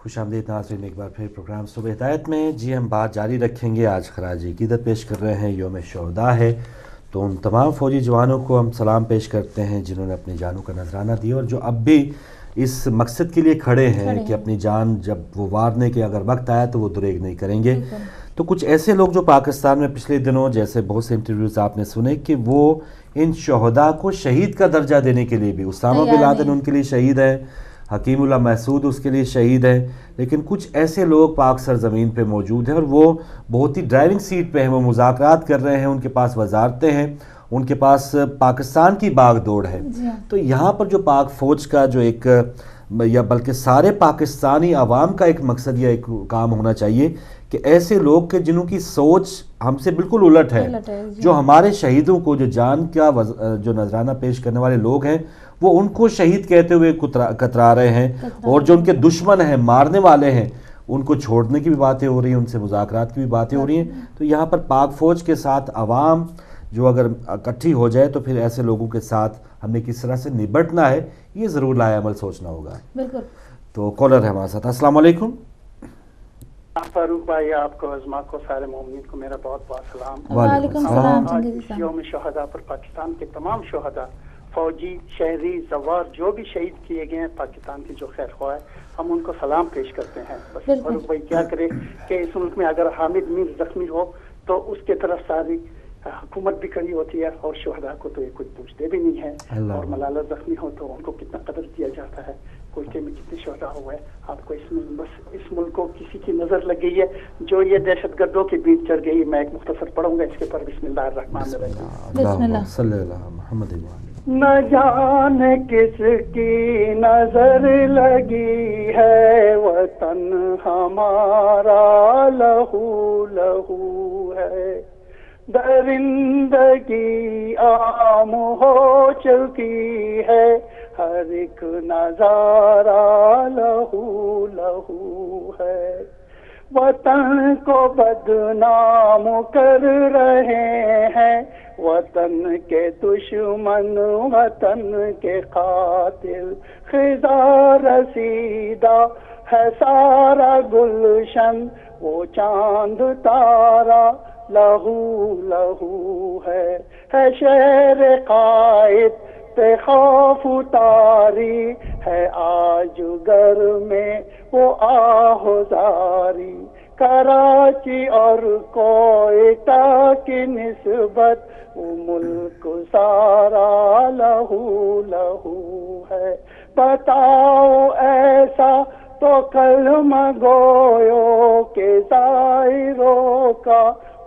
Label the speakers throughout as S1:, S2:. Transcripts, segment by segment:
S1: خوش آمدید ناظرین ایک بار پھر پروگرام صبح ہدایت میں. جی ہم بات جاری رکھیں گے. آج خراج عقیدت پیش کر رہے ہیں, یوم شہداء ہے, تو ان تمام فوجی جوانوں کو ہم سلام پیش کرتے ہیں جنہوں نے اپنی جانوں کا نذرانہ دیا اور جو اب بھی اس مقصد کے لیے کھڑے ہیں کہ اپنی جان جب وہ وارنے کے اگر وقت آیا تو وہ دریغ نہیں کریں گے. تو کچھ ایسے لوگ جو پاکستان میں پچھلے دنوں جیسے بہت سے انٹرویوز آپ نے سنے کہ وہ ان شہداء کو شہید کا درجہ دینے کے لیے بھی, اسامہ بن لادن ان کے لیے شہید ہے, حکیم اللہ محسود اس کے لیے شہید ہے, لیکن کچھ ایسے لوگ پاک سرزمین پہ موجود ہیں اور وہ بہت ہی ڈرائیونگ سیٹ پہ ہیں, وہ مذاکرات کر رہے ہیں, ان کے پاس وزارتیں ہیں, ان کے پاس پاکستان کی باغ دوڑ ہے. تو یہاں پر جو پاک فوج کا جو ایک یا بلکہ سارے پاکستانی عوام کا ایک مقصد یا ایک کام ہونا چاہیے کہ ایسے لوگ کہ جنہوں کی سوچ ہم سے بالکل الٹ ہے, جو ہمارے شہیدوں کو جو جان کا جو نذرانہ پیش کرنے والے لوگ ہیں وہ ان کو شہید کہتے ہوئے کترا رہے ہیں, اور جو ان کے دشمن ہیں, مارنے والے ہیں, ان کو چھوڑنے کی بھی باتیں ہو رہی ہیں, ان سے مذاکرات کی بھی باتیں ہو رہی ہیں. تو یہاں پر پاک فوج کے ساتھ عوام جو اگر اکٹھی ہو جائے تو پھر ایسے لوگوں کے ساتھ ہمیں کس طرح سے نبٹنا ہے یہ ضرور لائے عمل سوچنا ہوگا. بالکل. تو کالر ہے ہمارے ساتھ. السلام علیکم.
S2: فاروق بھائی, آپ کو, عظما کو, سارے مومنین کو میرا بہت بہت سلام.
S1: وعلیکم السلام.
S2: آج یوم شہداء پر پاکستان کے تمام شہداء, فوجی, شہری, زوار, جو بھی شہید کیے گئے ہیں پاکستان کے جو خیر خواہ ہے, ہم ان کو سلام پیش کرتے ہیں. بس فاروق بھائی کیا کرے کہ اس ملک میں اگر حامد میر زخمی ہو تو اس کے طرف ساری حکومت بھی کھڑی ہوتی ہے, اور شہداء کو تو یہ کچھ پوچھتے بھی نہیں ہے. اور ملالہ زخمی ہو تو ان کو کتنا قدر دیا جاتا ہے, کوئٹے میں کتنے شہداء ہوئے. آپ کو اس میں بس اس ملک کو کسی کی نظر لگ گئی ہے جو یہ دہشت گردوں کے بیچ چڑھ گئی. میں ایک مختصر پڑھوں گا اس کے پر. بسم اللہ الرحمن الرحیم.
S1: بسم اللہ صلی اللہ محمد.
S2: نہ جانے کس کی نظر لگی ہے, وطن ہمارا لہو لہو ہے, درندگی عام ہو چکی ہے, ہر ایک نظارہ لہو لہو ہے. وطن کو بدنام کر رہے ہیں وطن کے دشمن, وطن کے قاتل. خزاں رسیدہ ہے سارا گلشن, وہ چاند تارا لہو لہو ہے. شہر قائد پہ خوف اتاری ہے, آج گر میں وہ آہوزاری. کراچی اور کوئٹہ کی نسبت وہ ملک سارا لہو لہو ہے. بتاؤ ایسا تو کلمہ گویو کہ ظاہروں کا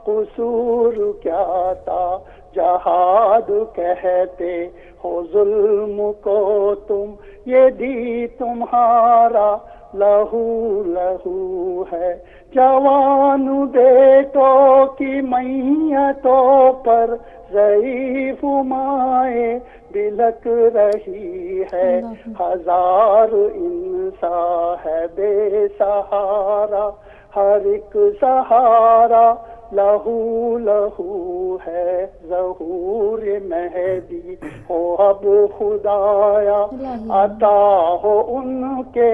S2: قصور کیا تھا, جہاد کہتے ہو ظلم کو تم, یہ دی تمہارا لہو لہو ہے. جوان بیٹوں کی میتوں پر ضعیف مائیں بلک رہی ہے, ہزار انسان ہے بے سہارا, ہر ایک سہارا لہو لہو ہے. ظہور مہدی ہو اب خدایا, عطا ہو ان کے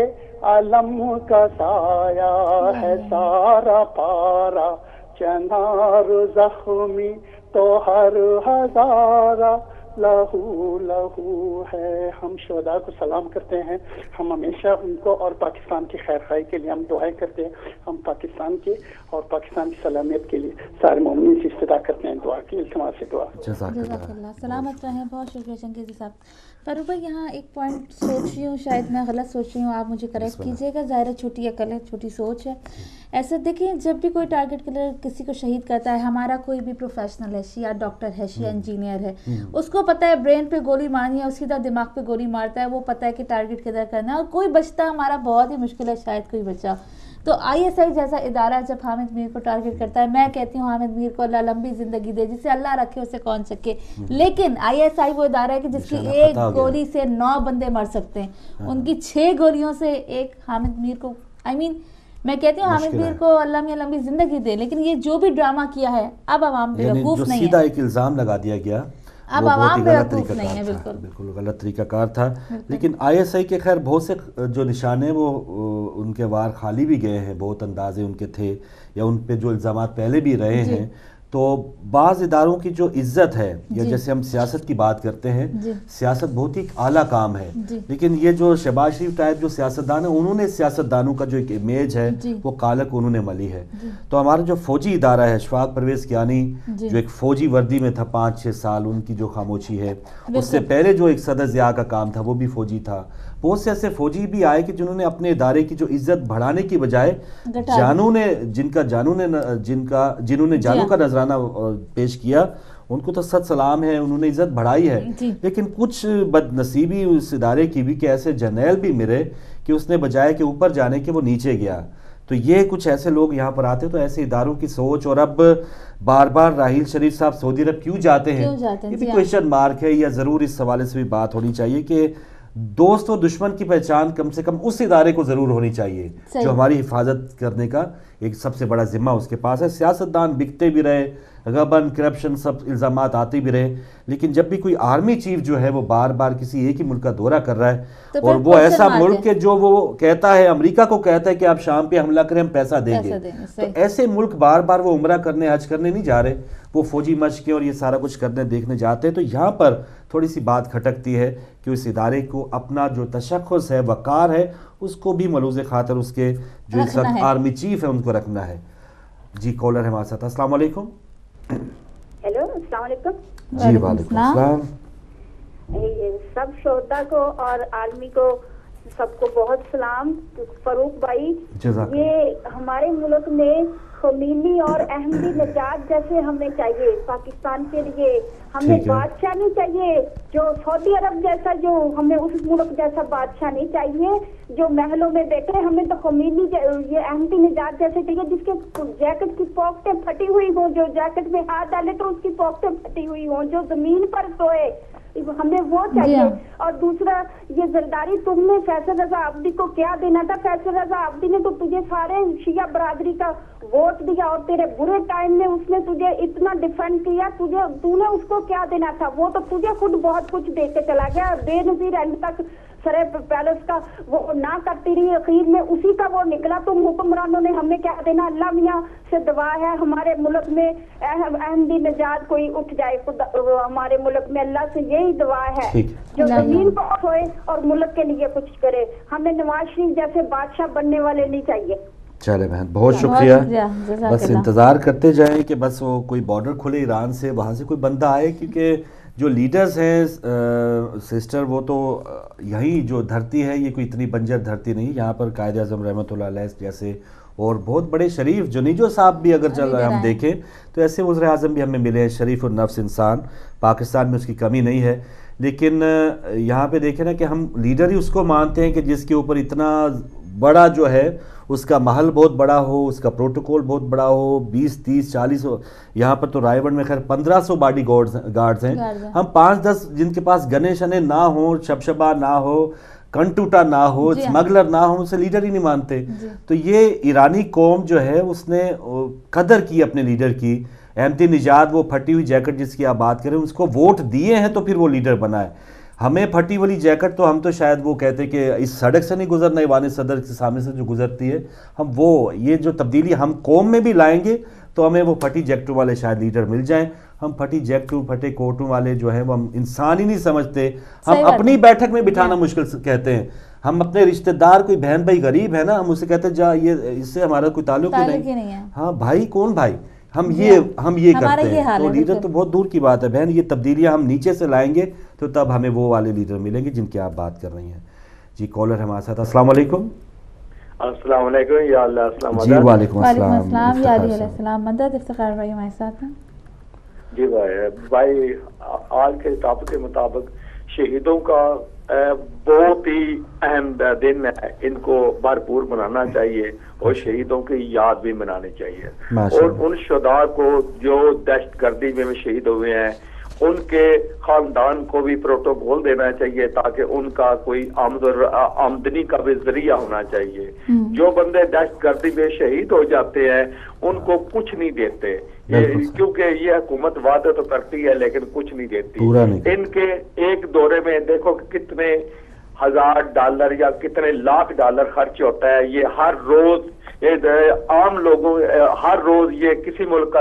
S2: علم کا سایہ ہے. سارا پارا چنار زخمی تو ہر ہزارہ لہو لہو ہے. ہم شہداء کو سلام کرتے ہیں. ہم ہمیشہ ان کو اور پاکستان کی خیر خواہی کے لیے ہم دعائیں کرتے ہیں. ہم پاکستان کے اور پاکستان کی سلامت کے لیے سارے مومنین سے استدعا کرتے ہیں دعا کی, التماس سے دعا.
S3: جزاک اللہ, سلامت رہیں. بہت شکریہ چنگیزی صاحب. فاروق بھائی یہاں ایک پوائنٹ سوچ رہی ہوں, شاید میں غلط سوچ رہی ہوں, آپ مجھے کریکٹ کیجیے گا. ظاہر ہے چھوٹی عقل ہے, چھوٹی سوچ ہے. ایسے دیکھیں جب بھی کوئی ٹارگٹ کلر کسی کو شہید کرتا ہے, ہمارا کوئی بھی پروفیشنل ہے, شیعہ ڈاکٹر ہے, شیعہ انجینئر ہے, اس کو پتہ ہے برین پہ گولی مارنی ہے, اس سیدھا دماغ پہ گولی مارتا ہے, وہ پتہ ہے کہ ٹارگٹ کدھر کرنا ہے, اور کوئی بچتا ہمارا بہت ہی مشکل ہے, شاید کوئی بچا. تو آئی ایس آئی جیسا ادارہ جب حامد میر کو ٹارگٹ کرتا ہے, میں کہتی ہوں حامد میر کو اللہ لمبی زندگی دے, جسے اللہ رکھے اسے کون سکے. لیکن آئی ایس آئی وہ ادارہ ہے کہ جس کی ایک گولی سے 9 بندے مر سکتے ہیں, ان کی 6 گولیوں سے ایک حامد میر کو, میں کہتی ہوں حامد میر کو اللہ میاں لمبی زندگی دے, لیکن یہ جو بھی ڈرامہ کیا ہے اب عوام بے وقوف نہیں ہے.
S1: سیدھا ایک الزام لگا دیا گیا
S3: اب
S1: وہ بہت ہی
S3: عوام
S1: غلط
S3: بیوقوف
S1: طریقہ
S3: نہیں ہے،
S1: کار تھا،
S3: بالکل
S1: بالکل غلط طریقہ کار تھا. لیکن ISI کے خیر بہت سے جو نشانے وہ ان کے وار خالی بھی گئے ہیں، بہت اندازے ان کے تھے یا ان پہ جو الزامات پہلے بھی رہے ہیں. تو بعض اداروں کی جو عزت ہے، یا جیسے ہم سیاست کی بات کرتے ہیں، سیاست بہت ہی اعلیٰ کام ہے، لیکن یہ جو شہباز شریف ٹائپ جو سیاستدان ہیں، انہوں نے سیاستدانوں کا جو ایک امیج ہے وہ کالک انہوں نے ملی ہے. تو ہمارا جو فوجی ادارہ ہے، اشفاق پرویز کیانی جو ایک فوجی وردی میں تھا 5-6 سال، ان کی جو خاموشی ہے، اس سے پہلے جو ایک صدر ضیاء کا کام تھا وہ بھی فوجی تھا. بہت سے ایسے فوجی بھی آئے کہ جنہوں نے اپنے ادارے کی جو عزت بڑھانے کی بجائے جنہوں نے جانوں کا نذرانہ پیش کیا، ان کو تو سچ سلام ہے، انہوں نے عزت بڑھائی ہے. لیکن کچھ بد نصیبی اس ادارے کی بھی کہ ایسے جرنیل بھی ملے کہ اس نے بجائے کہ اوپر جانے کے وہ نیچے گیا. تو یہ کچھ ایسے لوگ یہاں پر آتے تو ایسے اداروں کی سوچ. اور اب بار بار راحیل شریف صاحب سعودی عرب کیوں جاتے ہیں، یہ بھی کویشچن مارک ہے. یا ضرور اس حوالے سے بھی بات ہونی چاہیے کہ دوست و دشمن کی پہچان کم سے کم اس ادارے کو ضرور ہونی چاہیے جو ہماری حفاظت کرنے کا ایک سب سے بڑا ذمہ اس کے پاس ہے. سیاستدان بکتے بھی رہے، غبن، کرپشن، سب الزامات آتے بھی رہے، لیکن جب بھی کوئی آرمی چیف جو ہے وہ بار بار کسی ایک ہی ملک کا دورہ کر رہا ہے، اور وہ ایسا ملک ہے جو وہ کہتا ہے، امریکہ کو کہتا ہے کہ آپ شام پہ حملہ کریں ہم پیسہ دیں گے، تو ایسے ملک بار بار وہ عمرہ کرنے، حج کرنے نہیں جا رہے، وہ فوجی مشقیں اور یہ سارا کچھ کرنے دیکھنے جاتے ہیں. تو یہاں پر تھوڑی سی بات کھٹکتی ہے کہ اس ادارے کو اپنا جو تشخص ہے، وقار ہے، اس کو بھی ملوز خاطر اس کے جو اس وقت آرمی چیف ہے ان کو رکھنا ہے. جی کالر ہے ہمارے ساتھ. السلام علیکم.
S4: ہیلو، السلام علیکم.
S1: جی وعلیکم السلام.
S4: سب شہدا کو اور عالمی کو سب کو بہت سلام. فاروق بھائی، یہ ہمارے ملک میں خمینی اور احمدی نژاد جیسے ہمیں چاہیے پاکستان کے لیے. ہمیں بادشاہ نہیں چاہیے جو سعودی عرب جیسا، جو ہمیں اس ملک جیسا بادشاہ نہیں چاہیے جو محلوں میں بیٹھے. ہمیں تو خمینی یہ احمدی نژاد جیسے چاہیے جس کے جیکٹ کی پاکٹیں پھٹی ہوئی ہوں، جو جیکٹ میں ہاتھ ڈالے تو اس کی پاکٹیں پھٹی ہوئی ہوں، جو زمین پر سوئے، ہمیں وہ چاہیے. اور دوسرا یہ زرداری تم نے فیصل رضا عابدی کو کیا دینا تھا؟ فیصل رضا عابدی نے تو تجھے سارے شیعہ برادری کا ووٹ دیا، اور تیرے برے ٹائم میں اس نے تجھے اتنا ڈیفینڈ کیا، تو نے اس کو کیا دینا تھا؟ وہ تو تجھے خود بہت کچھ دے کے چلا گیا. بے نظیر اینڈ تک سرے پیلس کا وہ نہ کرتی رہی، اخیر میں اسی کا وہ نکلا. تم حکمرانوں نے ہمیں کیا دینا؟ اللہ میاں سے دعا ہے ہمارے ملک میں احمدی نژاد کوئی اٹھ جائے. ہمارے ملک میں اللہ سے یہی دعا ہے جو زمین پر سوئے اور ملک کے لیے کچھ کرے. ہمیں نواز شریف جیسے بادشاہ بننے والے نہیں چاہیے.
S1: چلے بہن بہت شکریہ. بس انتظار کرتے جائیں کہ بس وہ کوئی بارڈر کھلے ایران سے، وہاں سے کوئی بندہ آئے، کیونکہ جو لیڈرز ہیں سسٹر وہ تو یہی جو دھرتی ہے یہ کوئی اتنی بنجر دھرتی نہیں. یہاں پر قائد اعظم رحمۃ اللہ علیہ جیسے اور بہت بڑے شریف جنیجو صاحب بھی اگر چل رہے ہم دیکھیں تو ایسے وزیر اعظم بھی ہمیں ملے ہیں، شریف النفس انسان. پاکستان میں اس کی کمی نہیں ہے، لیکن یہاں پہ دیکھیں نا کہ ہم لیڈر ہی اس کو مانتے ہیں کہ جس کے اوپر اتنا بڑا جو ہے اس کا محل بہت بڑا ہو، اس کا پروٹوکول بہت بڑا ہو، 20 30 40 ہو. یہاں پر تو رائے گڑھ میں خیر 1500 باڈی گارڈز ہیں. ہم 5-10 جن کے پاس گنے شنے نہ ہوں، شبشبہ نہ ہو، کنٹوٹا نہ ہو، اسمگلر نہ ہو، اسے لیڈر ہی نہیں مانتے. تو یہ ایرانی قوم جو ہے اس نے قدر کی اپنے لیڈر کی. احمدی نژاد وہ پھٹی ہوئی جیکٹ جس کی آپ بات کریں، اس کو ووٹ دیے ہیں تو پھر وہ لیڈر بنا ہے. ہمیں پھٹی والی جیکٹ تو ہم تو شاید وہ کہتے کہ اس سڑک سے نہیں گزرنا، ایوان صدر کے سامنے سے جو گزرتی ہے، ہم وہ یہ جو تبدیلی ہم قوم میں بھی لائیں گے تو ہمیں وہ پھٹی جیکٹوں والے شاید لیڈر مل جائیں. ہم پھٹی جیکٹوں پھٹے کوٹوں والے جو ہیں وہ ہم انسان ہی نہیں سمجھتے. ہم اپنی بیٹھک میں بٹھانا مشکل کہتے ہیں. ہم اپنے رشتہ دار کوئی بہن بھائی غریب ہے نا، ہم اسے کہتے ہیں جا یہ اس سے ہمارا کوئی تعلق ہی نہیں. ہاں بھائی کون بھائی، ہم یہ کرتے ہیں. تو لیڈر تو بہت دور کی بات ہے بہن. یہ تبدیلیاں ہم نیچے سے لائیں گے تو تب ہمیں وہ والے لیڈر ملیں گے جن کی آپ بات کر رہی ہیں. جی کالر ہمارے ساتھ. السلام علیکم.
S5: السلام علیکم. یا اللہ السلام علیکم.
S1: جی وعلیکم السلام.
S3: یا علیہ السلام. مدد افتخار بھائی ہمارے ساتھ ہیں.
S5: جی بھائی آج کے ٹاپک کے مطابق شہیدوں کا بہت ہی اہم دن ہے. ان کو بھرپور منانا چاہیے اور شہیدوں کی یاد بھی منانی چاہیے. اور ان شہداء کو جو دہشت گردی میں شہید ہوئے ہیں ان کے خاندان کو بھی پروٹوکول دینا چاہیے تاکہ ان کا کوئی آمدنی کا بھی ذریعہ ہونا چاہیے. جو بندے دہشت گردی میں شہید ہو جاتے ہیں ان کو کچھ نہیں دیتے, کیونکہ یہ حکومت وعدے تو کرتی ہے لیکن کچھ نہیں دیتی. ان کے ایک دورے میں دیکھو کہ کتنے $1000 یا کتنے $1,00,000 خرچ ہوتا ہے. یہ ہر روز عام لوگوں ہر روز یہ کسی ملک کا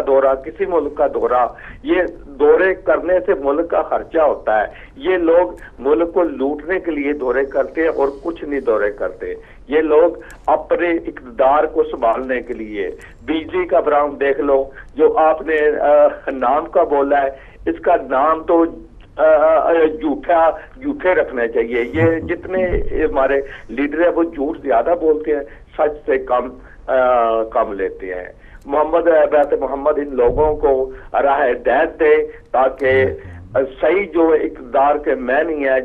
S5: دورہ, یہ دورے کرنے سے ملک کا خرچہ ہوتا ہے. یہ لوگ ملک کو لوٹنے کے لیے دورے کرتے ہیں اور کچھ نہیں دورے کرتے. یہ لوگ اپنے اقتدار کو سنبھالنے کے لیے, بجلی کا براؤن دیکھ لو جو آپ نے نام کا بولا ہے, اس کا نام تو جھوٹے رکھنا چاہیے. یہ جتنے ہمارے لیڈر ہیں وہ جھوٹ زیادہ بولتے ہیں, سچ سے کم لیتے ہیں. بیعت محمد ان لوگوں کو راہ ہدایت دے تاکہ صحیح جو اقتدار کے معنی ہے,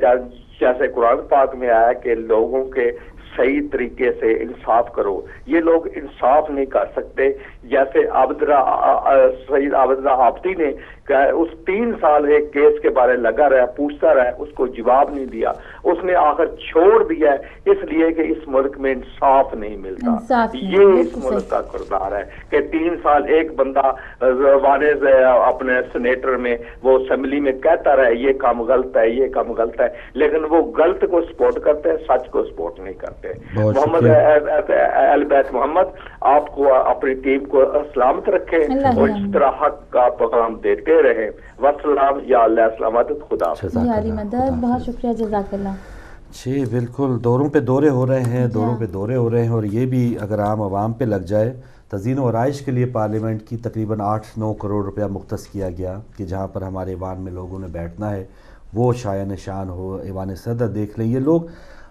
S5: جیسے قرآن پاک میں آیا کہ لوگوں کے صحیح طریقے سے انصاف کرو. یہ لوگ انصاف نہیں کر سکتے. جیسے سید عابد آبدی نے اس 3 سال ایک کیس کے بارے لگا رہا, پوچھتا رہا, اس کو جواب نہیں دیا. اس نے آخر چھوڑ دیا اس لیے کہ اس ملک میں انصاف نہیں ملتا. یہ اس ملک کا کردار ہے کہ 3 سال ایک بندہ اپنے سینیٹر میں وہ اسمبلی میں کہتا رہا یہ کام غلط ہے, یہ کام غلط ہے, لیکن وہ غلط کو سپورٹ کرتے ہیں, سچ کو سپورٹ نہیں کرتے. محمد اہل بیت محمد آپ کو اپنی ٹیم کو سلامت رکھے اور اس طرح حق کا پیغام دیتے رہے. وسلام یا اللہ سلامت, خدا
S3: بہت شکریہ, جزاک اللہ.
S1: جی بالکل, دوروں پہ دورے ہو رہے ہیں اور یہ بھی اگر عام عوام پہ لگ جائے. تزئین و آرائش کے لیے پارلیمنٹ کی تقریباً 8-9 کروڑ روپیہ مختص کیا گیا کہ جہاں پر ہمارے ایوان میں لوگوں نے بیٹھنا ہے وہ شایع نشان ہو. ایوان صدر دیکھ لیں, یہ لوگ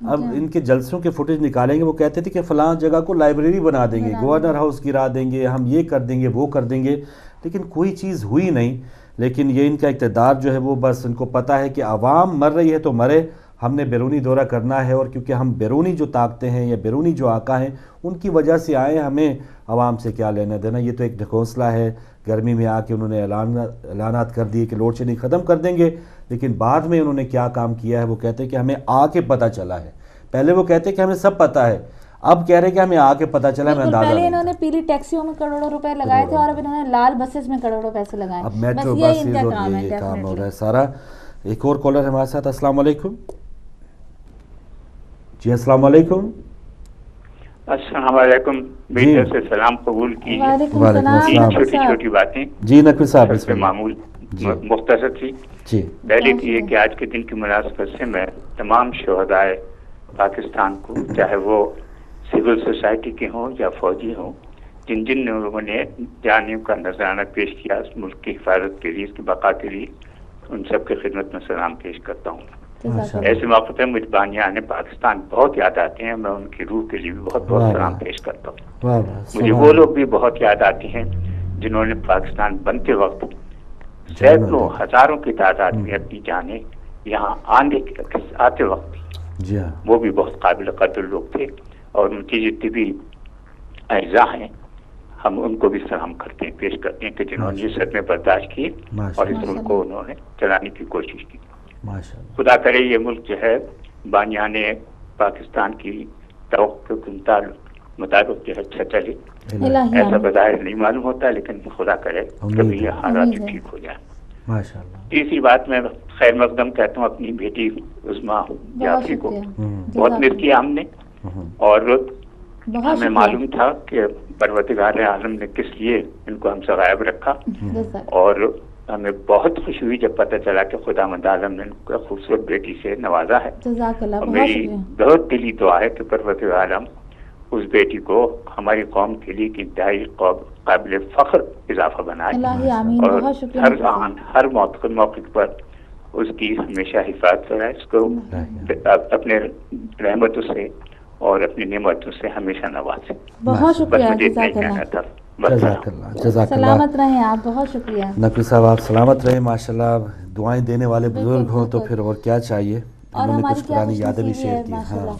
S1: اب ان کے جلسوں کے فوٹیج نکالیں گے. وہ کہتے تھے کہ فلاں جگہ کو لائبریری بنا دیں گے, گورنر ہاؤس گرا دیں گے, ہم یہ کر دیں گے, وہ کر دیں گے, لیکن کوئی چیز ہوئی نہیں. لیکن یہ ان کا اقتدار جو ہے وہ بس ان کو پتہ ہے کہ عوام مر رہی ہے تو مرے, ہم نے بیرونی دورہ کرنا ہے. اور کیونکہ ہم بیرونی جو طاقتیں ہیں یا بیرونی جو آقا ہیں ان کی وجہ سے آئے, ہمیں عوام سے کیا لینا دینا. یہ تو ایک ڈھکوسلا ہے. گرمی میں آ کے انہوں نے اعلانات کر دیے کہ لوڈ شیڈنگ ختم کر دیں گے, لیکن بعد میں انہوں نے کیا کام کیا ہے وہ کہتے ہیں کہ ہمیں آ کے پتہ چلا ہے. پہلے وہ کہتے ہیں کہ ہمیں سب پتہ ہے, اب کہہ رہے کہ ہمیں آ کے پتہ چلا. میں
S3: پہلے انہوں نے پیلی ٹیکسیوں میں کروڑوں روپے لگائے تھے اور اب انہوں نے لال بسز میں کروڑوں پیسے لگائے.
S1: اب میٹرو بسز اور یہ کام ہو رہا ہے سارا. ایک اور کالر ہمارے ساتھ. السلام علیکم. جی السلام علیکم.
S6: السلام علیکم. بیٹے سے سلام قبول کیجیے.
S3: وعلیکم السلام.
S6: چھوٹی چھوٹی باتیں
S1: جی نقوی صاحب
S6: اس پہ معمول مختصر تھی. پہلے تو یہ کہ آج کے دن کی مناسبت سے میں تمام شہدائے پاکستان کو, چاہے وہ سول سوسائٹی کے ہوں یا فوجی ہوں, جن جن لوگوں نے جانوں کا نذرانہ پیش کیا اس ملک کی حفاظت کے لیے, اس کی بقا کے لیے, ان سب کی خدمت میں سلام پیش کرتا ہوں. ایسے موقع پہ مجھے بانیان پاکستان بہت یاد آتے ہیں. میں ان کی روح کے لیے بھی بہت بہت سلام پیش کرتا ہوں. مجھے وہ لوگ بھی بہت یاد آتے ہیں جنہوں نے پاکستان بنتے وقت سینکڑوں ہزاروں کی تعداد میں اپنی جانیں یہاں آتے وقت
S1: جی ہاں,
S6: وہ بھی بہت قابل قدر لوگ تھے. اور ان کی جتنی بھی اعضاء ہیں ہم ان کو بھی سلام کرتے ہیں, پیش کرتے ہیں کہ جنہوں نے یہ صدمے برداشت کیے اور اس ملک کو انہوں نے چلانے کی کوشش کی. خدا کرے یہ ملک جو ہے بانیان پاکستان کی توقع کے مطابق جو ہے اچھا چلے. ایسا بظاہر نہیں معلوم ہوتا لیکن خدا کرے کبھی یہ حالات ٹھیک ہو جائے. تیسری بات میں خیر مقدم کہتا ہوں اپنی بیٹی عظمیٰ جعفری کو. بہت مس کیا ہم نے اور ہمیں معلوم تھا کہ پروردگار عالم نے کس لیے ان کو ہم سے غائب رکھا, اور ہمیں بہت خوشی ہوئی جب پتہ چلا کہ خدا مند عالم نے ان کو خوبصورت بیٹی سے نوازا ہے. اور میری بہت دلی دعا ہے کہ پروردگار عالم اس بیٹی کو ہماری قوم کے لیے انتہائی قابل فخر اضافہ بنائے اور ہر موقع پر اس کی ہمیشہ حفاظت کرائے, اس کو اپنے رحمتوں سے اور اپنی نعمتوں سے ہمیشہ نوازے.
S3: بہت شکریہ, سلامت رہیں آپ. بہت شکریہ
S1: نقوی صاحب, آپ سلامت رہیں. ماشاءاللہ دعائیں دینے والے بزرگ ہوں تو پھر اور کیا چاہیے. انہوں نے کچھ پرانی یادیں بھی شیئر کی. ہاں,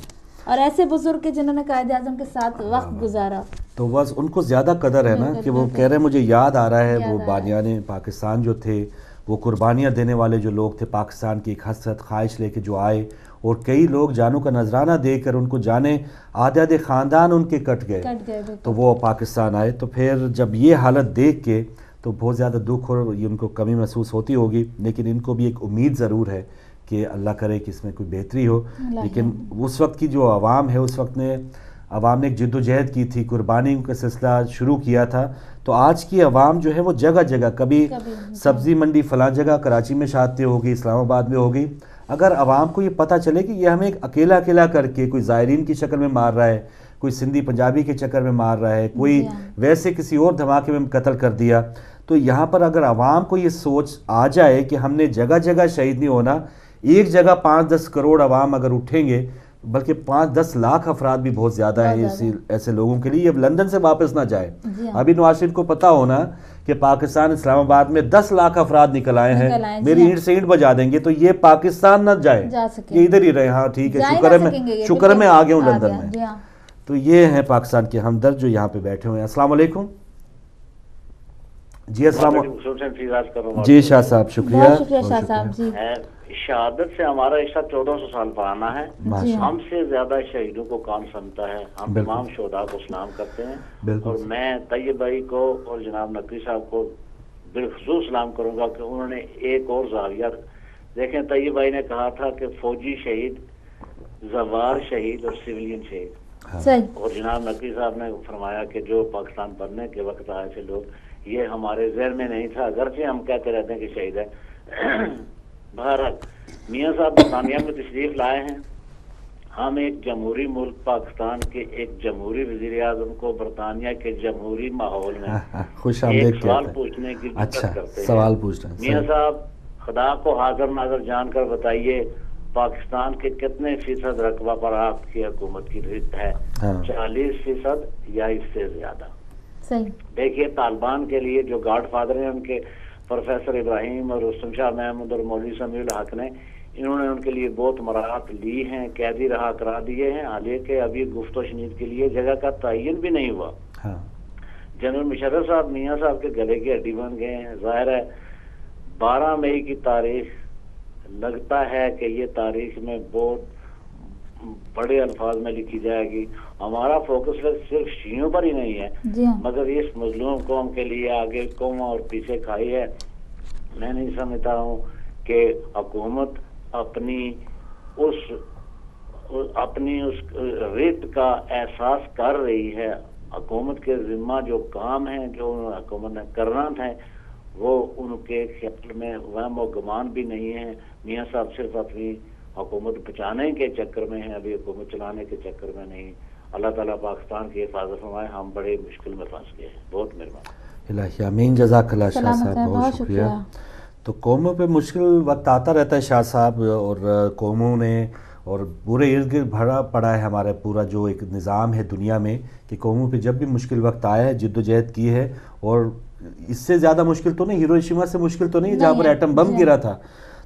S3: اور ایسے بزرگ جنہوں نے قائد اعظم کے ساتھ وقت گزارا
S1: تو بس ان کو زیادہ قدر ہے نا کہ وہ کہہ رہے ہیں مجھے یاد آ رہا ہے وہ بانیان پاکستان جو تھے وہ قربانیاں دینے والے جو لوگ تھے پاکستان کی ایک حسرت خواہش لے کے جو آئے، اور کئی لوگ جانوں کا نذرانہ دے کر ان کو جانے آدھے خاندان ان کے کٹ گئے تو وہ پاکستان آئے. تو پھر جب یہ حالت دیکھ کے تو بہت زیادہ دکھ اور یہ ان کو کمی محسوس ہوتی ہوگی، لیکن ان کو بھی ایک امید ضرور ہے کہ اللہ کرے کہ اس میں کوئی بہتری ہو. لیکن اس وقت کی جو عوام ہے، اس وقت عوام نے ایک جد و جہد کی تھی، قربانی کا سلسلہ شروع کیا تھا. تو آج کی عوام جو ہے وہ جگہ جگہ، کبھی سبزی منڈی فلاں جگہ کراچی میں شادی ہوگی، اسلام آباد میں ہوگی، اگر عوام کو یہ پتہ چلے کہ یہ ہمیں اکیلا کر کے کوئی زائرین کی شکل میں مار رہا ہے، کوئی سندھی پنجابی کے چکر میں مار رہا ہے، کوئی ویسے کسی اور دھماکے میں قتل کر دیا، تو یہاں پر اگر عوام کو یہ سوچ آ جائے کہ ہم نے جگہ جگہ شہید نہیں ہونا، ایک جگہ 5-10 کروڑ عوام اگر اٹھیں گے، بلکہ 5-10 لاکھ افراد بھی بہت زیادہ ہیں ایسے لوگوں کے لیے، اب لندن سے واپس نہ جائے. ابھی نواز شریف کو پتا ہونا کہ پاکستان اسلام آباد میں 10 لاکھ افراد نکل آئے ہیں، میری اینٹ سے اینٹ بجا دیں گے تو یہ پاکستان نہ جائے، یہ ادھر ہی رہے. ہاں ٹھیک ہے، شکر میں آ گیا ہوں لندن میں. تو یہ ہیں پاکستان کے ہمدرد جو یہاں پہ بیٹھے ہوئے ہیں. السلام علیکم. جی السلام علیکم. جی شاہ صاحب شکریہ
S3: شاہ صاحب. جی
S7: شہادت سے ہمارا عشاء 1400 سال پرانا ہے. ہم سے زیادہ شہیدوں کو کون سنتا ہے. ہم تمام شہداء کو سلام کرتے ہیں، اور میں طیب بھائی کو اور جناب نقوی صاحب کو بالخصوص سلام کروں گا کہ انہوں نے ایک اور زاویہ دیکھیں. طیب بھائی نے کہا تھا کہ فوجی شہید، زوار شہید اور سویلین شہید، اور جناب نقوی صاحب نے فرمایا کہ جو پاکستان بننے کے وقت آئے تھے لوگ، یہ ہمارے ذہن میں نہیں تھا، اگرچہ ہم کہتے رہتے ہیں کہ شہید ہے. بہرحال میاں صاحب برطانیہ میں تشریف لائے ہیں. ہم ایک جمہوری ملک پاکستان کے ایک جمہوری وزیر اعظم کو برطانیہ کے جمہوری ماحول میں ایک سوال پوچھنے کی ضرورت کرتے ہیں.
S1: سوال پوچھ رہے ہیں
S7: میاں صاحب، خدا کو حاضر ناظر جان کر بتائیے، پاکستان کے کتنے فیصد رقبہ پر آپ کی حکومت کی رد ہے؟ 40% یا اس سے زیادہ؟ دیکھیے، طالبان کے لیے جو گاڈ فادر ہیں ان کے پروفیسر ابراہیم اور رستم شاہ محمود اور مولوی سمیع الحق نے، انہوں نے ان کے لیے بہت مراعات لی ہیں، قیدی رہا کرا دیے ہیں، حالانکہ ابھی گفت و شنید کے لیے جگہ کا تعین بھی نہیں ہوا. جنرل مشرف صاحب میاں صاحب کے گلے کی ہڈی بن گئے ہیں. ظاہر ہے 12 مئی کی تاریخ لگتا ہے کہ یہ تاریخ میں بہت بڑے الفاظ میں لکھی جائے گی. ہمارا فوکس صرف شیعوں پر ہی نہیں ہے، مگر اس مظلوم قوم کے لیے آگے قوم اور پیچھے کھائی ہے. میں نہیں سمجھتا ہوں کہ حکومت اپنی اس ریت کا احساس کر رہی ہے. حکومت کے ذمہ جو کام ہیں، جو حکومت نے کرنا ہے، وہ ان کے خیال میں وہم و گمان بھی نہیں ہے. میاں صاحب صرف اپنی حکومت بچانے کے چکر میں ہیں، ابھی حکومت چلانے کے چکر میں نہیں. اللہ تعالیٰ پاکستان کی حفاظت فرمائے. ہم بڑے مشکل میں پھنس گئے ہیں. بہت مہربانی.
S1: الہی آمین. جزاک اللہ شاہ صاحب، بہت شکریہ. تو قوموں پہ مشکل وقت آتا رہتا ہے شاہ صاحب، اور قوموں نے اور پورے ارد گرد بھرا پڑا ہے ہمارا پورا جو ایک نظام ہے دنیا میں، کہ قوموں پہ جب بھی مشکل وقت آیا ہے جد و جہد کی ہے. اور اس سے زیادہ مشکل تو نہیں، ہیروشیما سے مشکل تو نہیں جہاں پر ایٹم بم گرا تھا،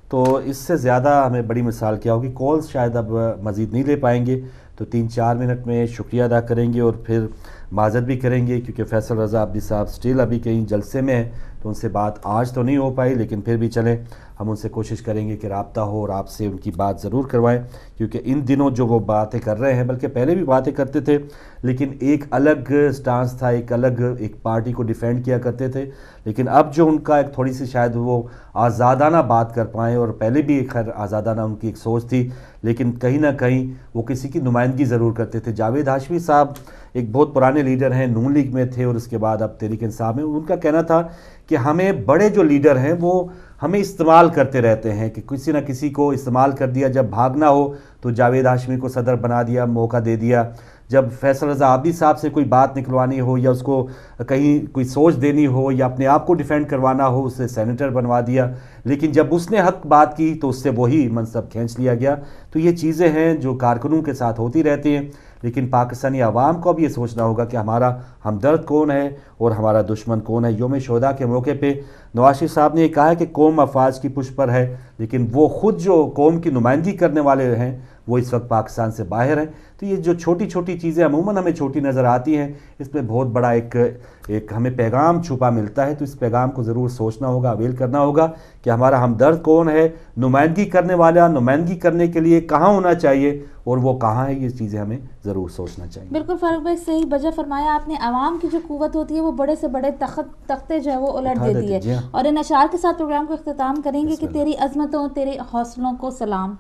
S1: تو اس سے زیادہ ہمیں بڑی مثال کیا ہوگی. کالز شاید اب مزید نہیں لے پائیں گے، تو 3-4 منٹ میں شکریہ ادا کریں گے اور پھر معذرت بھی کریں گے، کیونکہ فیصل رضا عبدی صاحب سٹیل ابھی کہیں جلسے میں ہیں، تو ان سے بات آج تو نہیں ہو پائی، لیکن پھر بھی چلیں ہم ان سے کوشش کریں گے کہ رابطہ ہو اور آپ سے ان کی بات ضرور کروائیں، کیونکہ ان دنوں جو وہ باتیں کر رہے ہیں، بلکہ پہلے بھی باتیں کرتے تھے، لیکن ایک الگ سٹانس تھا، ایک پارٹی کو ڈیفینڈ کیا کرتے تھے. لیکن اب جو ان کا ایک تھوڑی سی شاید وہ آزادانہ بات کر پائیں، اور پہلے بھی خیر آزادانہ ان کی ایک سوچ تھی، لیکن کہیں نہ کہیں وہ کسی کی نمائندگی ضرور کرتے تھے. جاوید ہاشمی صاحب ایک بہت پرانے لیڈر ہیں، نون لیگ میں تھے اور اس کے بعد اب تحریک انصاف میں. ان کا کہنا تھا کہ ہمیں بڑے جو لیڈر ہیں وہ ہمیں استعمال کرتے رہتے ہیں، کہ کسی نہ کسی کو استعمال کر دیا، جب بھاگنا ہو تو جاوید ہاشمی کو صدر بنا دیا، موقع دے دیا، جب فیصل رضا عابدی صاحب سے کوئی بات نکلوانی ہو یا اس کو کہیں کوئی سوچ دینی ہو یا اپنے آپ کو ڈیفینڈ کروانا ہو، اسے سینیٹر بنوا دیا، لیکن جب اس نے حق بات کی تو اس سے وہی منصب کھینچ لیا گیا. تو یہ چیزیں ہیں جو کارکنوں کے ساتھ ہوتی رہتی ہیں، لیکن پاکستانی عوام کو اب یہ سوچنا ہوگا کہ ہمارا ہمدرد کون ہے اور ہمارا دشمن کون ہے. یوم شہداء کے موقع پہ نواز شریف صاحب نے یہ کہا ہے کہ قوم افواج کی پشت پر ہے، لیکن وہ خود جو قوم کی نمائندگی کرنے والے ہیں وہ اس وقت پاکستان سے باہر ہیں. تو یہ جو چھوٹی چھوٹی چیزیں عموماً ہمیں چھوٹی نظر آتی ہیں، اس میں بہت بڑا ایک ہمیں پیغام چھپا ملتا ہے. تو اس پیغام کو ضرور سوچنا ہوگا، اویل کرنا ہوگا کہ ہمارا ہمدرد کون ہے، نمائندگی کرنے والا نمائندگی کرنے کے لیے کہاں ہونا چاہیے اور وہ کہاں ہے. یہ چیزیں ہمیں ضرور سوچنا چاہیے.
S3: بالکل فاروق بھائی صحیح بجا فرمایا آپ نے. عوام کی جو قوت ہوتی ہے وہ بڑے سے بڑے تختے جو ہے وہ الٹ دیتی ہے. اور ان اشعار کے ساتھ پروگرام کو اختتام کریں گے کہ تیری عظمتوں تیرے حوصلوں کو سلام،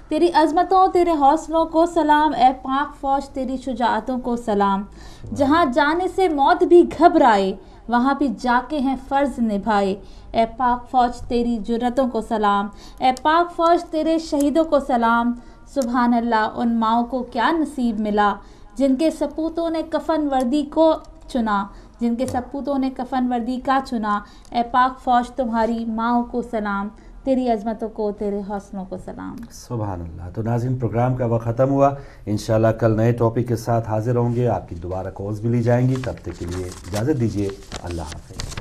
S3: تیری عظمتوں تیرے حوصلوں کو سلام، اے پاک فوج تیری شجاعتوں کو سلام. جہاں جانے سے موت بھی گھبرائے وہاں بھی جا کے ہیں فرض نبھائے. اے پاک فوج تیری جرتوں کو سلام، اے پاک فوج تیرے شہیدوں کو سلام. سبحان اللہ ان ماؤں کو کیا نصیب ملا جن کے سپوتوں نے کفن وردی کو چنا، جن کے سپوتوں نے کفن وردی کا چنا. اے پاک فوج تمہاری ماؤں کو سلام، تیری عظمتوں کو تیرے حوصلوں کو سلام.
S1: سبحان اللہ. تو ناظرین پروگرام کا وقت ختم ہوا. انشاءاللہ کل نئے ٹاپک کے ساتھ حاضر ہوں گے. آپ کی دوبارہ کالز بھی لی جائیں گی. تب تک کے لیے اجازت دیجیے. اللہ حافظ.